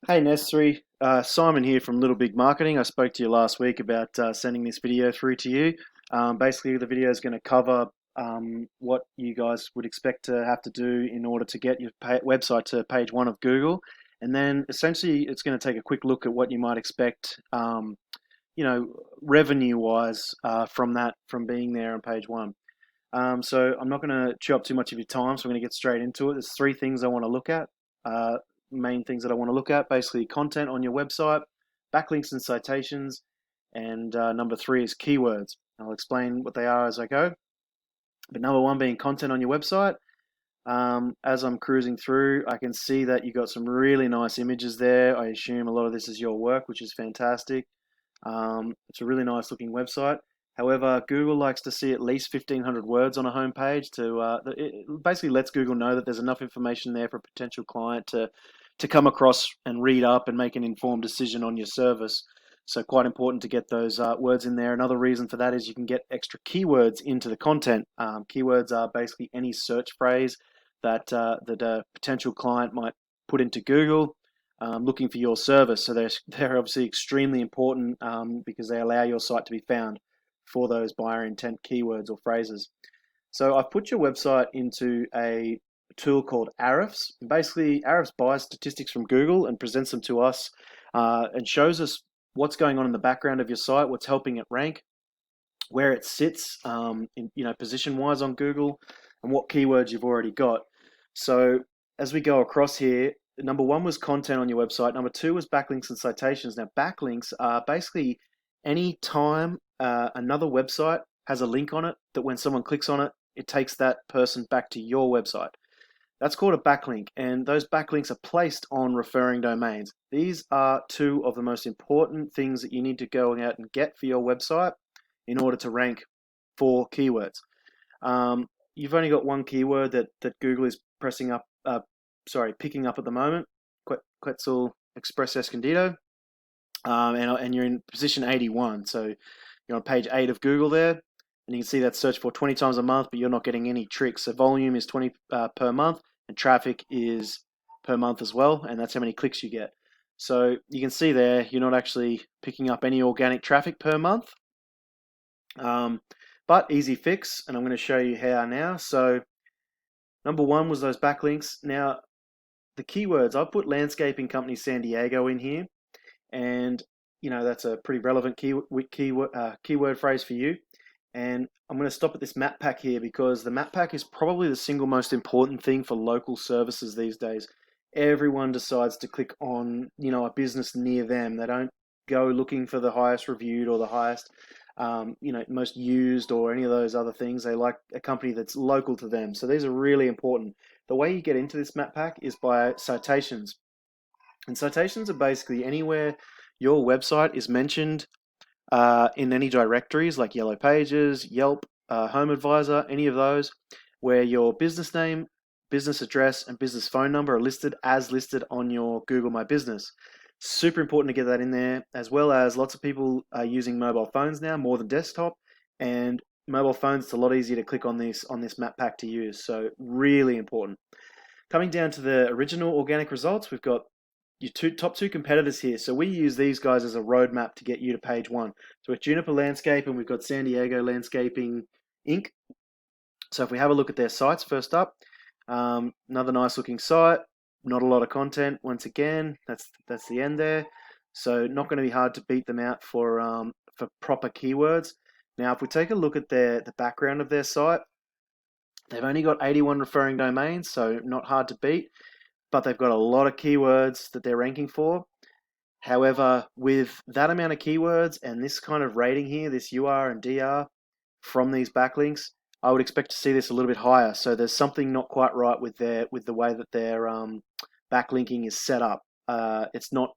Hey Nesri, Simon here from Little Big Marketing. I spoke to you last week about sending this video through to you. Basically, the video is going to cover what you guys would expect to have to do in order to get your website to page one of Google. And then essentially, it's going to take a quick look at what you might expect, you know, revenue-wise from being there on page one. So I'm not going to chew up too much of your time, so I'm going to get straight into it. There's three things I want to look at. Main things that I want to look at, basically content on your website, backlinks and citations, and number three is keywords. I'll explain what they are as I go. But number one being content on your website. As I'm cruising through, I can see that you got some really nice images there. I assume a lot of this is your work, which is fantastic. It's a really nice looking website. However, Google likes to see at least 1,500 words on a homepage it basically lets Google know that there's enough information there for a potential client to come across and read up and make an informed decision on your service. So quite important to get those words in there. Another reason for that is you can get extra keywords into the content. Keywords are basically any search phrase that a potential client might put into Google looking for your service. So they're obviously extremely important because they allow your site to be found for those buyer intent keywords or phrases. So I've put your website into a tool called Ahrefs. Basically, Ahrefs buys statistics from Google and presents them to us and shows us what's going on in the background of your site, what's helping it rank, where it sits, position-wise on Google, and what keywords you've already got. So as we go across here, number one was content on your website. Number two was backlinks and citations. Now, backlinks are basically any time another website has a link on it that when someone clicks on it, it takes that person back to your website. That's called a backlink, and those backlinks are placed on referring domains. These are two of the most important things that you need to go out and get for your website in order to rank for keywords. You've only got one keyword that Google is picking up at the moment, Quetzal Express Escondido, and you're in position 81. So you're on page 8 of Google there, and you can see that's searched for 20 times a month, but you're not getting any tricks. So volume is 20 per month, and traffic is per month as well, and that's how many clicks you get. So you can see there, you're not actually picking up any organic traffic per month, but easy fix, and I'm going to show you how now. So number one was those backlinks. Now, the keywords, I've put landscaping company San Diego in here, and that's a pretty relevant keyword phrase for you. And I'm going to stop at this map pack here because the map pack is probably the single most important thing for local services these days. Everyone decides to click on, a business near them. They don't go looking for the highest reviewed or the highest, most used or any of those other things. They like a company that's local to them. So these are really important. The way you get into this map pack is by citations. And citations are basically anywhere your website is mentioned in any directories like Yellow Pages, Yelp, Home Advisor, any of those, where your business name, business address, and business phone number are listed on your Google My Business. Super important to get that in there, as well as lots of people are using mobile phones now more than desktop, and mobile phones, it's a lot easier to click on this map pack to use. So really important. Coming down to the original organic results, we've got your top two competitors here. So we use these guys as a roadmap to get you to page one. So with Juniper Landscape, and we've got San Diego Landscaping Inc. So if we have a look at their sites first up, another nice looking site, not a lot of content. Once again, that's the end there. So not going to be hard to beat them out for proper keywords. Now, if we take a look at the background of their site, they've only got 81 referring domains, so not hard to beat, but they've got a lot of keywords that they're ranking for. However, with that amount of keywords and this kind of rating here, this UR and DR from these backlinks, I would expect to see this a little bit higher. So there's something not quite right with the way that their backlinking is set up. It's not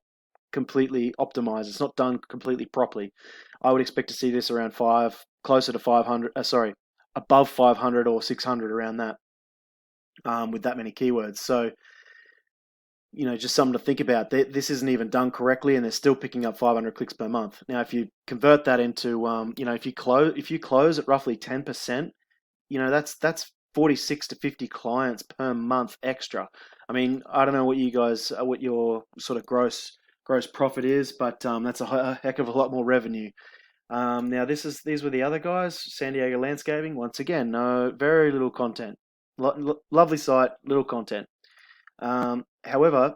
completely optimized. It's not done completely properly. I would expect to see this around closer to 500. Above 500 or 600 around that, with that many keywords. So just something to think about. This isn't even done correctly, and they're still picking up 500 clicks per month. Now, if you convert that into, if you close at roughly 10%, that's 46 to 50 clients per month extra. I mean, I don't know what you guys, what your sort of gross profit is, but that's a heck of a lot more revenue. Now these were the other guys, San Diego Landscaping. Once again, no, very little content. Lovely site, little content. However,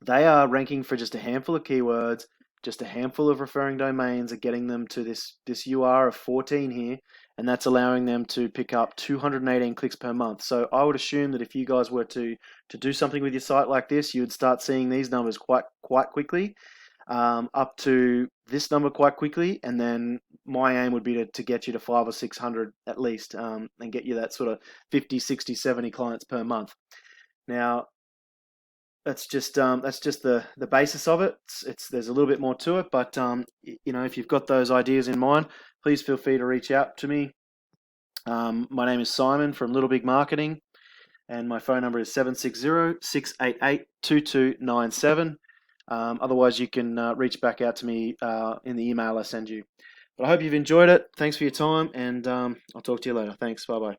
they are ranking for just a handful of keywords, just a handful of referring domains, are getting them to this UR of 14 here, and that's allowing them to pick up 218 clicks per month. So I would assume that if you guys were to do something with your site like this, you would start seeing these numbers quite quickly, up to this number quite quickly, and then my aim would be to get you to 500 or 600 at least, and get you that sort of 50, 60, 70 clients per month. Now, that's just the basis of it. There's a little bit more to it, but if you've got those ideas in mind, please feel free to reach out to me. My name is Simon from Little Big Marketing, and my phone number is 760-688-2297. Otherwise, you can reach back out to me in the email I send you. But I hope you've enjoyed it. Thanks for your time, and I'll talk to you later. Thanks. Bye bye.